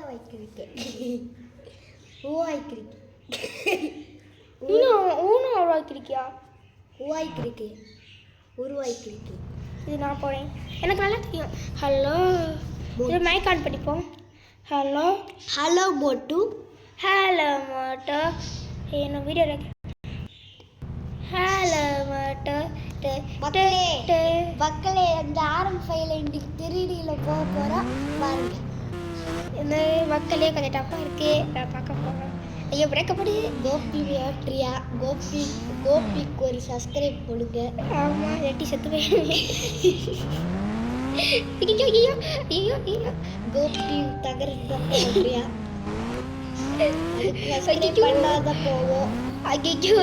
வைக்கிறீங்க ஊவாய்க்கிறீங்க ஊனும் உருவாக்கிருக்கியா? ஊவாய்க்கிறீங்க உருவாய்க்கிறீங்க. இது நான் போகிறேன், எனக்கு நல்லா தெரியும். ஹலோ, இது மைக் ஆன் பண்ணிப்போம். Hello hello Moto. Hello Moto. என்ன வீடியோ ஹலோ மோட்டோ. மக்களே அந்த RM5 இன்னைக்கு 3Dல போக போகிறோம் பாருங்க. இந்த மக்களே கொஞ்சம் டஃப்பாக இருக்கு, நான் பார்க்க போகிறேன். ஐயோ பிரேக்கப்படி. கோபி வேட்ரியா கோபிக்கு ஒரு சப்ஸ்கிரைப் கொடுங்க. ஆமாம், ரெட்டி செத்து போயிருவேன். ஐயோ ஐயோ ஐயோ ஐயோ கோபி தகர்றியா பண்ணாத போவோம். ஐயோ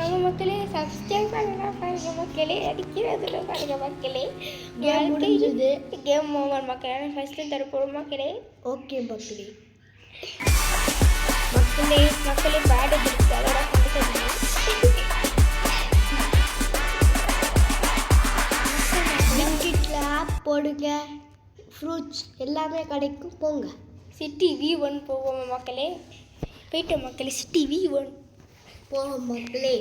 அவங்க மக்களே சப்ஸ்கிரைப் பண்ணலாம் பாருங்க மக்களே, அடிக்கிறதுல பாருங்க மக்களே. முடிஞ்சது கேம் ஓவர் மக்களே. ஃபர்ஸ்ட் தர போகிறோம் மக்களே. ஓகே மக்களே மக்களே பேட் இருக்கு, அதோட பிஸ்கெட்ல ஆப் போடுங்க, ஃப்ரூட்ஸ் எல்லாமே கிடைக்கும். போங்க சிட்டி V1 போவோம் மக்களே. போயிட்டோம் மக்களே, சிட்டி V1 போவோம் மக்களே.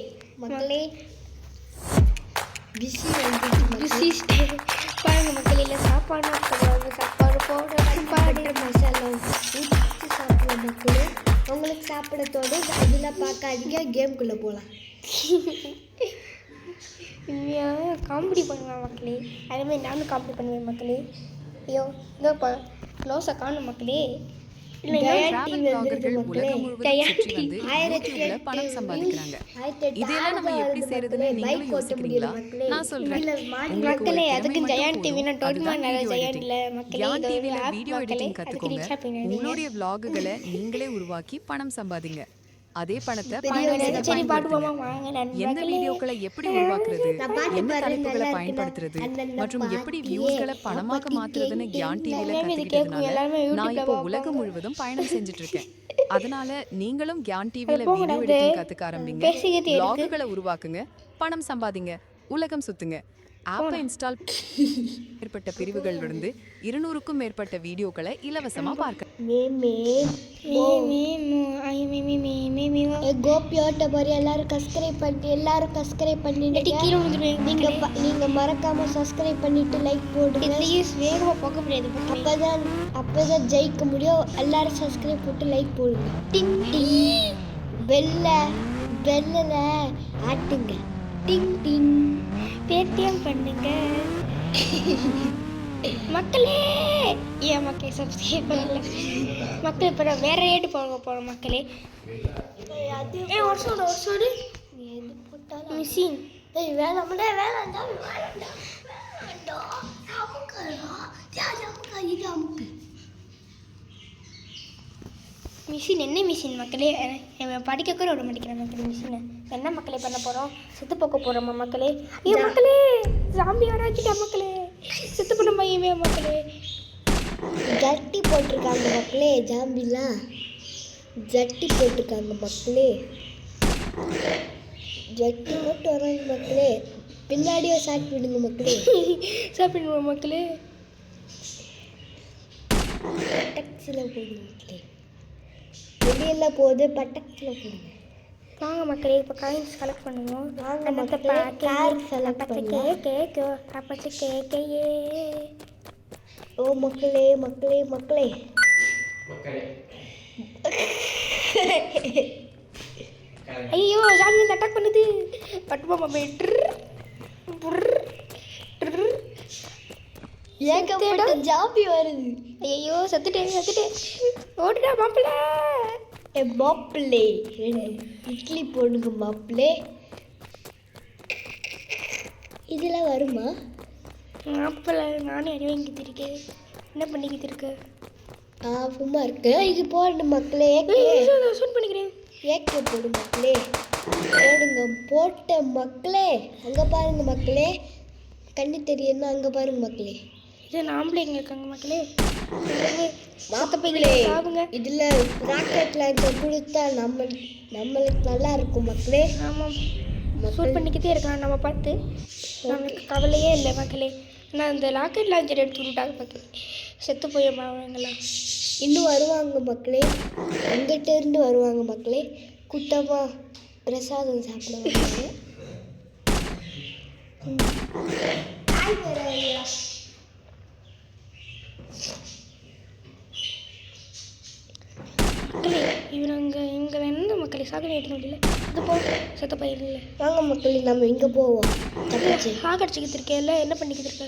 பிஸி பாருங்க மக்களே. இல்லை சாப்பாடு போட மசாலா ஊற்றி சாப்பிட மக்களே. உங்களுக்கு சாப்பிடத்தோடு இதெல்லாம் பார்க்காதீங்க, கேம்குள்ளே போகலாம். காமெடி பண்ணுவேன் மக்களே, அதேமாதிரி நானும் காமெடி பண்ணுவேன் மக்களே. ஐயோ இதோ க்ளோஸை காணும் மக்களே. பணம் சம்பாதிக்கிறாங்க. இதெல்லாம் நம்ம எப்படி செய்யறதுன்னு நீங்களும் யோசிக்கிறீங்களா? நான் சொல்றேன். மக்களே அதுக்கு ஜெயான் டிவில வீடியோ எடிட்டிங் கத்துக்கோங்க. உங்களுடைய vlogகளை நீங்களே உருவாக்கி பணம் சம்பாதிங்க. அதே பணத்தை எந்த வீடியோக்களை எப்படி உருவாக்குறது, என்ன தலைப்புகளை பயன்படுத்துறது மற்றும் எப்படி வியூஸ்களை பணமாக மாத்துறதுன்னு கியான் டிவில கத்துக்கிட்டதுனால நான் இப்போ உலகம் முழுவதும் பயணம் செஞ்சுட்டு இருக்கேன். அதனால நீங்களும் கியான் டிவில வீடியோ எடிட்டிங் கத்துக்க ஆரம்பிங்க, vlogகளை உருவாக்குங்க, பணம் சம்பாதிங்க, உலகம் சுத்துங்க. ஆப்பை இன்ஸ்டால் மேற்பட்ட பிரிவுகளிலிருந்து 200க்கும் மேற்பட்ட வீடியோக்களை இலவசமா பார்க்க. கோபியோட்ட மாதிரி எல்லாரும் சப்ஸ்கிரைப் பண்ணிட்டு நீங்க மறக்காம சப்ஸ்கிரைப் பண்ணிட்டு லைக் போடுங்க. வேகமா போக முடியாது, அப்பதான் ஜெயிக்க முடியும். எல்லாரும் சப்ஸ்கிரைப் போட்டு லைக் போடுங்க. டிங் டிங் பெல்ல ஆட்டுங்க. டிங் டிங் பேடிஎம் பண்ணுங்க மக்களே. ஏன் மக்களே சப்ஸ்கிரைப் பண்ணல மக்களே? இப்போ நான் வேற ரேட்டு போக போகிறோம் மக்களே. ஒரு சோடு மிஷின் மிஷின் என்ன மிஷின் மக்களே? படிக்க கூட விட மாட்டேங்கிறேன் மக்களே. மிஷினை என்ன மக்களே பண்ண போகிறோம்? செத்து போக்க போகிறோமா மக்களே? ஐயோ மக்களே ஜாம்பி வராச்சிட்டா மக்களே, செத்து பண்ண மையமே மக்களே. ஜட்டி போட்டிருக்காங்க மக்களே, ஜாம்பிலாம் ஜட்டி போட்டிருக்காங்க மக்களே. ஜட்டி போட்டு வராங்க மக்களே. பின்னாடியே சாப்பிடுங்க மக்களே. சாப்பிடுவோம் மக்களே. பட்டக்ஸில் போடுங்க மக்களே. வெளியெல்லாம் போகுது, பட்டக்ஸில் போடுங்க. வாங்க மக்களே, இப்போ காயின்ஸ் கலெக்ட் பண்ணுவோம். ஓ மக்களே மக்களே மக்களே ஐயோ ஜாம்பி வந்து அட்டாக் பண்ணுது. பட்டுமா ஏகப்பட்ட ஜாம்பி வருது. ஐயோ செத்துட்டேன் ஓடுடா மாப்பிள்ள. மாப்பிள்ளை 2 இட்லி போடுங்க மாப்பிள்ளை. இதெல்லாம் வருமா மாப்பிள்ள? நானே அடி வாங்கிட்டு இருக்கேன். என்ன பண்ணிக்கிட்டு இருக்க? சும்மா இருக்கு. இது போடணும் மக்களே. சூட் பண்ணிக்கிறேன். ஏக்க போடு மக்களே. போடுங்க. போட்ட மக்களே. அங்கே பாருங்க மக்களே, கண்ணு தெரியுதுன்னா அங்கே பாருங்க மக்களே. இது ஆம்பளைங்க இருக்காங்க மக்களே. மக்களே இதில் ராக்கெட் லான்ச்சர் கொடுத்தா நம்மளுக்கு நல்லா இருக்கும் மக்களே. ஆமாம், ஷூட் பண்ணிக்கிட்டே இருக்கான் நம்ம பார்த்து. நம்மளுக்கு கவலையே இல்லை மக்களே. நான் இந்த ராக்கெட் லான்ச்சர் எடுத்து விட்டாங்க பார்த்து செத்து போயிடுவாங்களாம். இன்னும் வருவாங்க மக்களே, எங்கிட்ட இருந்து வருவாங்க மக்களே, கூட்டமாக பிரசாதம் சாப்பிட வருவாங்க. மக்களே இவங்க இங்கே என்ன மக்களே சாகடி ஏற்ற முடியல. இது போ செத்த பயிரில்லை. வாங்க மக்களே, நம்ம இங்கே போவோம். தப்பிச்சு சாகடிச்சிக்கிட்டு இருக்கேன்ல, என்ன பண்ணிக்கிட்டு இருக்க?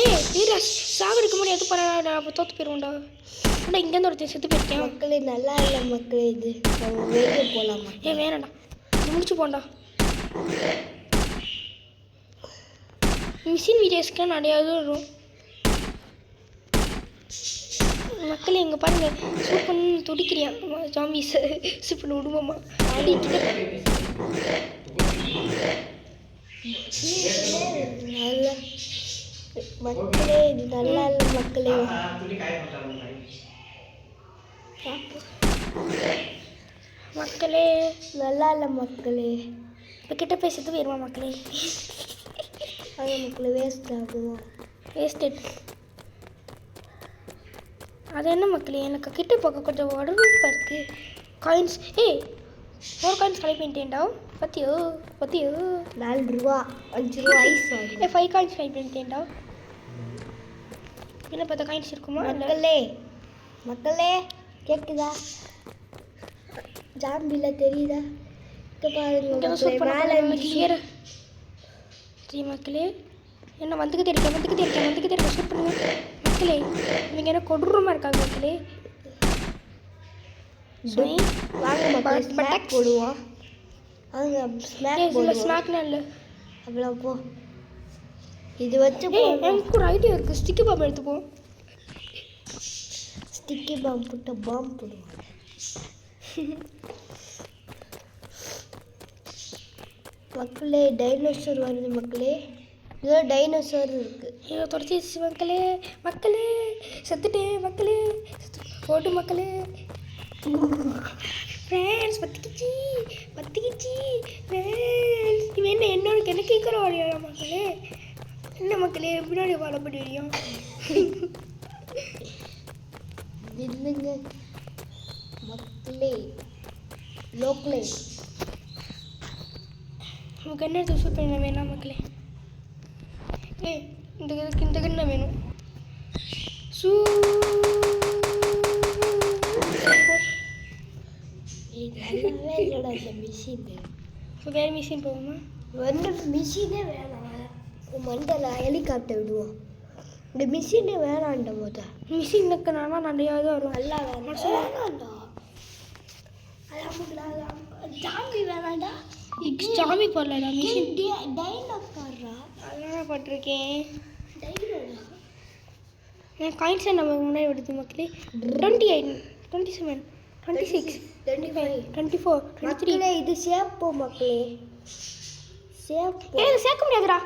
ஏய் வீராஸ், சாகடிக்க முடியாது பரவாயில்ல, அப்போ தோற்று போயிடுவோம்டா. ஆனால் இங்கேருந்து ஒருத்தர் செத்து போயிருக்கேன். மக்களே நல்லா இல்லை மக்களே, இது நம்ம வெளியே போகலாமா? ஏன் வேணாண்டா, முடிச்சு போண்டா. மிஷின் வீடியோஸ்க்குலாம் நிறையா வரும் மக்களே. இங்கே பாருங்க, சூப் பண்ணி துடிக்கிறியா ஜாம்பிஸ், சூப் பண்ணி விடுவோமா அடிக்கிட்டு. நல்லா மக்களே, இது நல்லா இல்லை மக்களே. மக்களே நல்லா இல்லை மக்களே. இப்போ கிட்ட போய் செத்து போயிடுவான் மக்களே. வாங்க மக்களே, வேஸ்ட் ஆகுவோம். வேஸ்டட். அது என்ன மக்களே, எனக்கு கிட்ட போக கொஞ்சம் உடம்புப்பா இருக்குது. காயின்ஸ், ஏய் 4 காயின்ஸ் கலெக்ட் பண்ணிட்டேன்டா. பத்தியோ 4 ரூபா 5 ரூபா ஐஸ் வாங்க. 5 காயின்ஸ் கலெக்ட் பண்ணிட்டேன்டா. என்ன பார்த்தா காயின்ஸ் இருக்குமா? மக்களே கேட்குதா? ஜாம்பியில் தெரியுதா? இங்கே பாருங்க மக்களே. சரி மக்களே, என்ன வந்துக்கிட்டே இருக்கேன் சூப் பண்ணுங்க மக்களே. இவங்க என்ன கொடூரமாக இருக்காங்க மக்களே. வாங்க மக்களே, ஸ்மாக் போடுவோம். வாங்க ஸ்மாக் போடுவோம். ஸ்மாக்லாம் இல்லை அவ்வளோ போ. இது வச்சு எனக்கு ஒரு ஐடியா இருக்குது. ஸ்டிக்கி பாம்பு எடுத்துப்போம். ஸ்டிக்கி பாம்பு போட்டு பாம்பு போடுவாங்க. மக்களே டைனோசர் வருது மக்களே. இதோ டைனோசர் இருக்கு. ஐயோ தொடச்சிச்சு மக்களே செத்துட்டேன் மக்களே. போட்டு மக்களே. ஃப்ரெண்ட்ஸ் பத்திக்கிச்சு ஃப்ரெண்ட்ஸ். இவன் என்ன என்னோட எனக்கு கேட்குற வாழையா மக்களே? என்ன மக்களே பின்னாடி வாழ முடியும்? இல்லைங்க மக்களே, லோக்கலே நமக்கு என்ன எடுத்து சூட் பண்ண வேணாம் மக்களே. ஏய் இந்த கண்ணை வேணும். நல்லாவே இல்லைடா இந்த மிஷின். இப்போ வேறு மிஷின் போவோமா? வந்து மிஷினே வேணாம். மண்டல ஹெலிகாப்டர் விடுவோம். இந்த மிஷினே வேணாண்ட போத. மிஷின் இருக்கிறனால நிறையா தான் வரும். நல்லா வேணாண்டா. ஜாம்பி வேணாண்டா. ஜாமி போடலடா மிஷின். டைனோ போடுறா. அதெல்லாம் போட்டிருக்கேன். டைனோடா. நான் காயின்ஸை நம்ம முன்னாடி எடுத்து மக்களே. 28 27 26 25 24 23. மக்களே இது சேப்போ மக்களே. சேப்போ. இது சேர்க்க முடியாதுடா.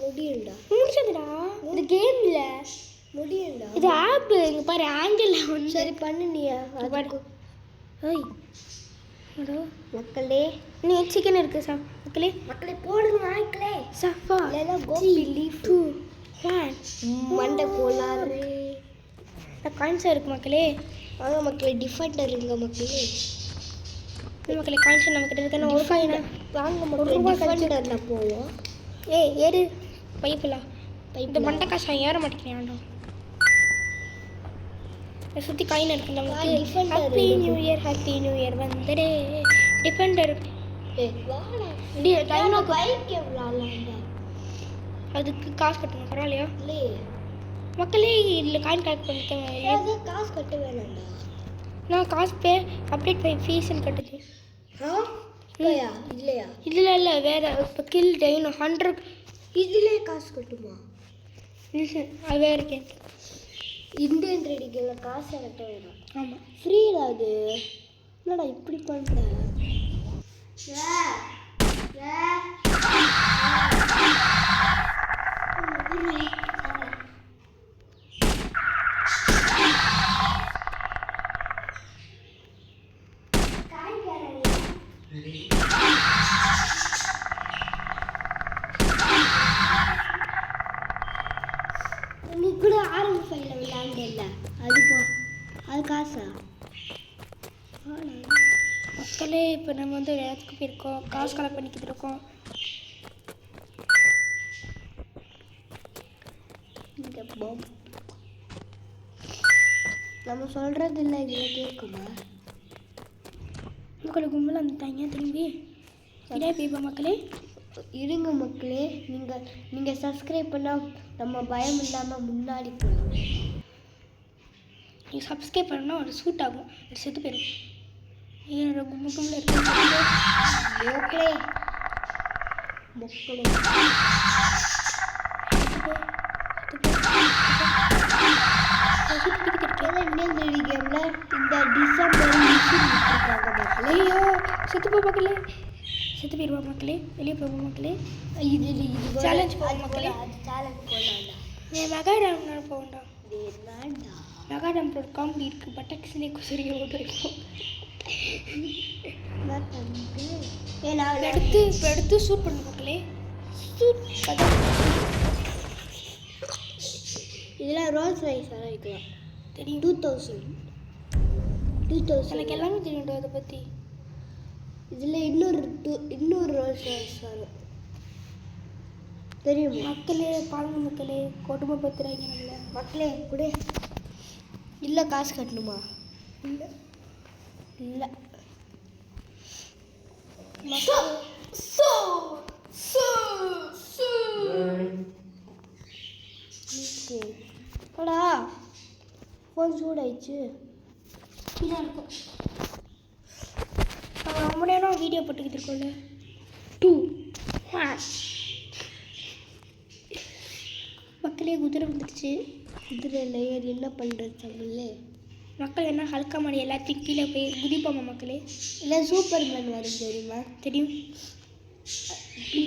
முடியும்டா. முடிச்சதுடா. இது கேம் இல்லை, முடியும்டா. இது ஆப். இங்கே பாரு ஆங்கிள் வந்து. சரி பண்ணினியா? பாரு. ஓய் அடோ மக்களே, நீ சிக்கன் இருக்கு சார் மக்களே. மக்களே போடுங்க மக்களே. சஃபா இல்லைன்னா கோபி லீஃப் 2 1 மண்டை கோளாறு. காயின்ஸாக இருக்குது மக்களே. வாங்க மக்களே, டிஃபெண்டர் இருங்க மக்களே. மக்களே காயின்ஸ் நம்ம கிட்ட இருக்க ஒரு காயினா வாங்க மக்களே, டிஃபெண்டரில் போவோம். ஏய் ஏறு பைப்பிலா. இந்த மண்டை காசு ஏற மாட்டேங்கிறான்டா. சுற்றி காயின் இருக்கு நமக்கு. ஹாப்பி நியூ இயர் வந்துடு. டிஃபெண்டர் டைனோ பைக் எவ்வளோண்டா? அதுக்கு காசு கட்டணும் பரவாயில்லையா? இல்லையே மக்களே, இதில் காயின் கலெக்ட் பண்ணிக்க காசு கட்ட வேணாண்டா. நான் காசு அப்டேட் ஃபீஸ்ன்னு கட்டுது. இல்லையா? இதில் இல்லை வேறு. இப்போ கில் டைனோ 100 இதுலேயே காசு கட்டுமா? அது வேறு கேம். இந்தியன் ரெடிக்கில் காசு கட்ட வேணும். ஆமாம் ஃப்ரீடா அது. என்னடா இப்படி பண்ணுற? நீ கூட ஆரம்பி ஃபைவ்ல விளையாண்டல அது போ அது காசா மக்களே இப்போ நம்ம வந்து ஒரு இடத்துக்கு போயிருக்கோம், காசு கலெக்ட் பண்ணிக்கிட்டு இருக்கோம். இங்கே பாம் நம்ம சொல்கிறது இல்லை இதில் கேட்குமா? மக்களே கும்பல் வந்துட்டாங்க திரும்பி. இதே பேப்பா மக்களே. இருங்க மக்களே, நீங்கள் சப்ஸ்கிரைப் பண்ணால் நம்ம பயம் இல்லாமல் முன்னாடி போகலாம். நீங்கள் சப்ஸ்கிரைப் பண்ணால் ஒரு சூட் ஆகும், ஒரு செத்து போயிடும். ஏன் கும்பல் இருக்கு மக்களே மக்களே இந்த கேமில் இந்த டிசம்பர் மிஷின் விட்டுருக்காங்க மக்களே. ஐயோ செத்து போ மக்களே, செத்து போயிடுவா மக்களே, வெளியே போவோம் மக்களே. இது சேலஞ்ச் போவோம் மக்களே. அது சேலஞ்ச் போடலாம்டா. என் மெகாடாம் போகண்டா. இது என்னடா மெகாடாம் ஒரு காமெடி இருக்குது, பட்டாக்ஸ்லேயே குசரியை ஓட்டுருக்கோம். எடுத்து ஷூட் பண்ண மக்களே. இதெல்லாம் ரோல்ஸ் ரைஸ் வைக்கலாம் தெரியும். 2000 எனக்கு எல்லாமே தெரியும்டா அதை பற்றி. இதில் இன்னொரு ரோல்ஸ் ரைஸ் வரும் தெரியுமா? மக்களே பாருங்க மக்களே, கொடுமை பத்துறாங்க நம்மள. மக்களே கூட இல்லை காசு கட்டணுமா? இல்லை இல்லை அடா ஃபோன் சூடாயிடுச்சு. இதாக இருக்கும். நம்ம ரொம்ப நேரம் வீடியோ போட்டுக்கிட்டு இருக்கோம்ல. 2 1 மக்களே குதிரை வந்துடுச்சு. குதிரை லேயர் என்ன பண்ணுறது தமிழ்ல? மக்கள் என்ன ஹல்கா மாடி எல்லாத்தையும் கீழே போய் குதிப்போமா மக்களே? இல்லை சூப்பர் மேன் வரும் தெரியுமா? தெரியும்.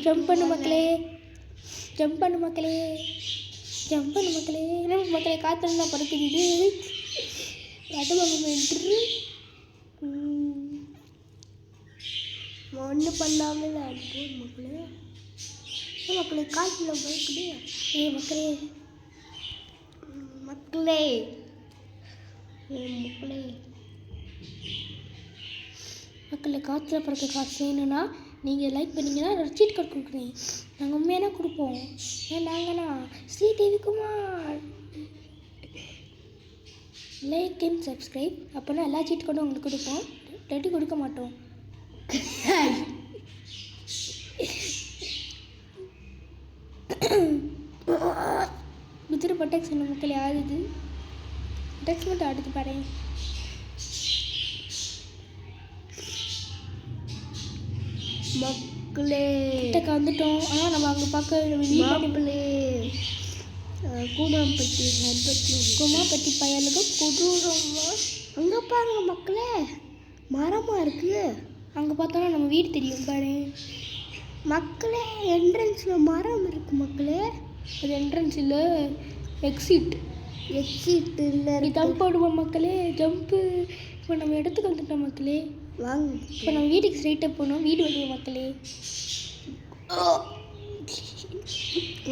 ஜம்ப் பண்ணு மக்களே, ஜம்ப் பண்ணு மக்களே, ஜம்ப் பண்ணு மக்களே. என்ன மக்களே காற்றுலாம் படுக்குது. இது ஒன்று பண்ணாமல் போதும் மக்களே. மக்களே காற்றுல படுக்குது. மக்களே மக்களே மக்களே மக்களே காற்றுல பறக்க காசு வேணும்னா நீங்கள் லைக் பண்ணிங்கன்னா ரசீட் கார்டு கொடுக்குறேன். நாங்கள் உண்மையான கொடுப்போம். ஏன் நாங்கண்ணா ஸ்ரீ தேவிக்குமார் லைக் அண்ட் சப்ஸ்கிரைப். அப்போனா எல்லா சீட் கார்டும் உங்களுக்கு கொடுப்போம், இல்லாட்டி கொடுக்க மாட்டோம். குதிரை பட்டாக்ஸ் என்ன மக்களே ஆடுது. பட்டாக்ஸ் மட்டும் ஆடுது பாரு. மக்களே கிட்டக்க வந்துட்டோம். ஆனால் நம்ம அங்கே பார்க்க மாப்பிள்ளை கூமாப்பட்டி குமாப்பட்டி பயலுக்கு கொடூரமா. அங்கே பாருங்க மக்களே மரமாக இருக்குது. அங்கே பார்த்தோன்னா நம்ம வீடு தெரியும் பாரு மக்களே. என்ட்ரன்ஸில் மரம் இருக்குது மக்களே. அது என்ட்ரன்ஸ் இல்லை, எக்ஸிட் இல்லை. ஜம்ப் போடுவோம் மக்களே, ஜம்ப்பு. இப்போ நம்ம இடத்துக்கு வந்துட்டோம் மக்களே. வாங்க இப்போ நம்ம வீட்டுக்கு ஸ்ட்ரைட்டாக போகணும், வீடு வருவோம் மக்களே.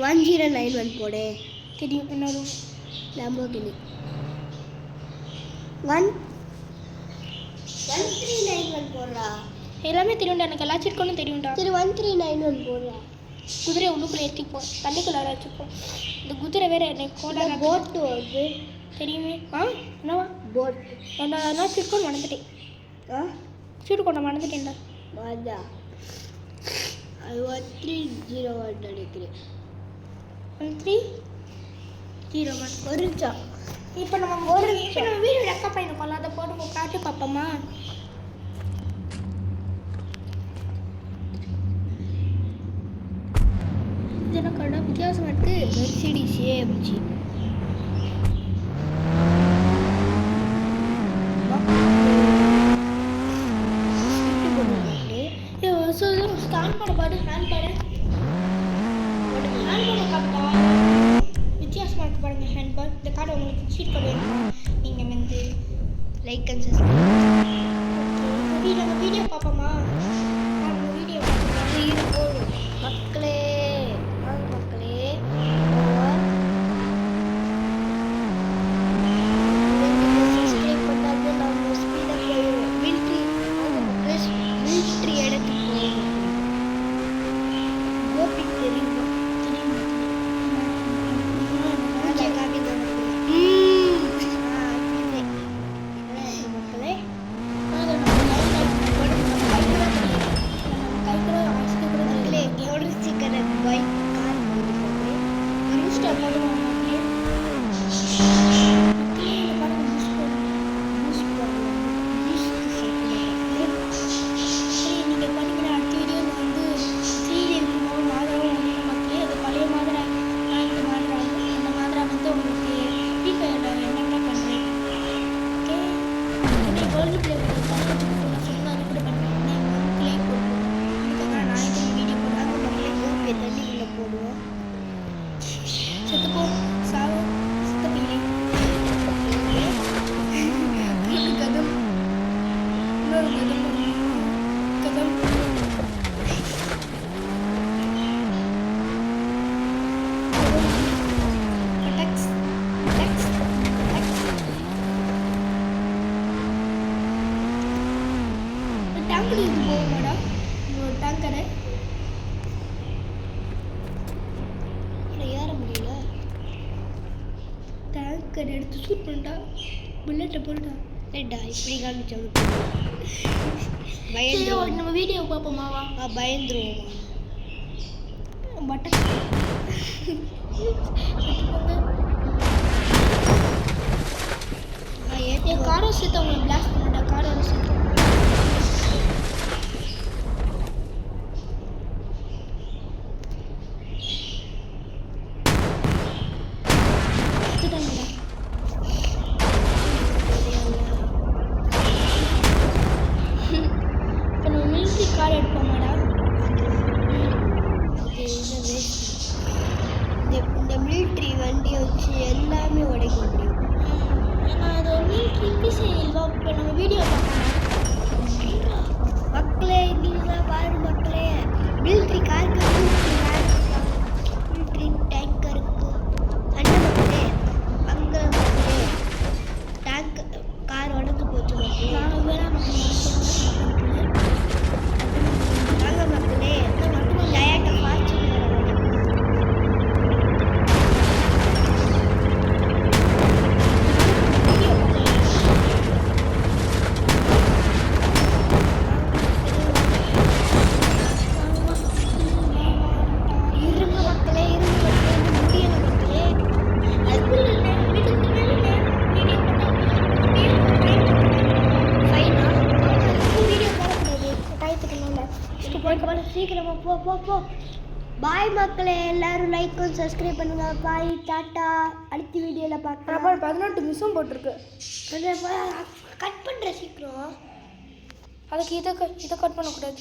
1091 போடு. தெரியும் என்ன வரும்? லாம்போகினி 1391 போடுறா. எல்லாமே தெரியும்டா, எனக்கு எல்லா சீட்களும் தெரியும்டா. சரி 1391 போடுறா. குதிரையை உள்ளுக்குள்ளே ஏற்றிப்போம், தண்ணிக்குள்ள வச்சுப்போம். இந்த குதிரை வேற எனக்கு கோடா போட்டு வருது தெரியுமே. என்னவா போட்டு என்ன சீட் கோட் மறந்துட்டேன். சீட்டு கொண்ட மறந்துட்டேன்டா. மாதா அது 1301 நினைக்கிறேன். 1301 ஒரு நிமிஷம். இப்போ நம்ம வீடு ரெக்கப் பண்ணிருக்கோம்ல, அதை போட்டு காட்டு பார்ப்போமா? இது என்ன கடை வித்தியாசமாக இருக்குது. மெர்சிடிஸ் ஏஎம்ஜி ஸ்டாண்ட் பண்ண பாடு, ஹேண்ட் பாடு, ஹேண்ட் பாடு காட்டா வித்தியாசமாக இருக்கு பாருங்க. ஹேண்ட் பால் இந்த கார்டு உங்களுக்கு சீட் கார்டு வேணுமா? நீங்கள் வந்து லைக் அண்ட் சப்ஸ்கிரைப். நம்ம வீடியோ பார்ப்போமா? நம்ம வீடியோ போடும் மக்களே. வாங்க மக்களே. எப்படி போகுமாடா ஒரு டேங்கரை ஏற முடியல. டேங்கர் எடுத்து ஷூட் பண்ணிட்டா புல்லட்டை போட்டா ஏடா இப்படி காமிச்சாங்க. சரி பயந்துருவோம். நம்ம வீடியோ பார்ப்போமாவா பயந்துருவோம். பட்டன் என் காரை சேர்த்து அவங்களை பிளாஸ்ட் பண்ணிட்டா காரோட சேர்த்து எடுத்துட்டாங்கடா. இப்போ நம்ம மிலிட்ரி கார் எடுப்போமாடா அது என்ன waste. இந்த மிலிட்ரி வண்டியை வச்சு எல்லாமே உடைக்க முடியும். ஏன்னா அது மிலிட்ரி பிசி இல்லை இப்போ நம்ம வீடியோ பார்க்கலாம் மக்களே நீங்களாம் பாரு மக்களே, மிலிட்ரி காருக்கு மிலிட்ரி டேங்கருக்கு அண்ணன் மக்களே, அங்கே மக்களே டேங்க் கார் உடஞ்சு போச்சு மக்களே. நாங்கள் வேணாம் வாங்க மக்களே, டயாட்டை ஃபார்ச்சுனர் இருங்க மக்களே, முடியல மக்களே. ஃபைனா வீடியோ போடக்கூடாது டயத்துக்கு மேலே சீக்கிரமா போ போ போ. பாய் மக்களே, எல்லாரும் லைக்கும் சப்ஸ்கிரைப் பண்ணுங்க. பாய், டாட்டா. அடுத்த வீடியோவில் பார்க்கலாம். 18 மிஸ்ஸும் போட்டிருக்கு கட் பண்ணுற சீக்கிரம். அதுக்கு இதை கட் பண்ணக்கூடாது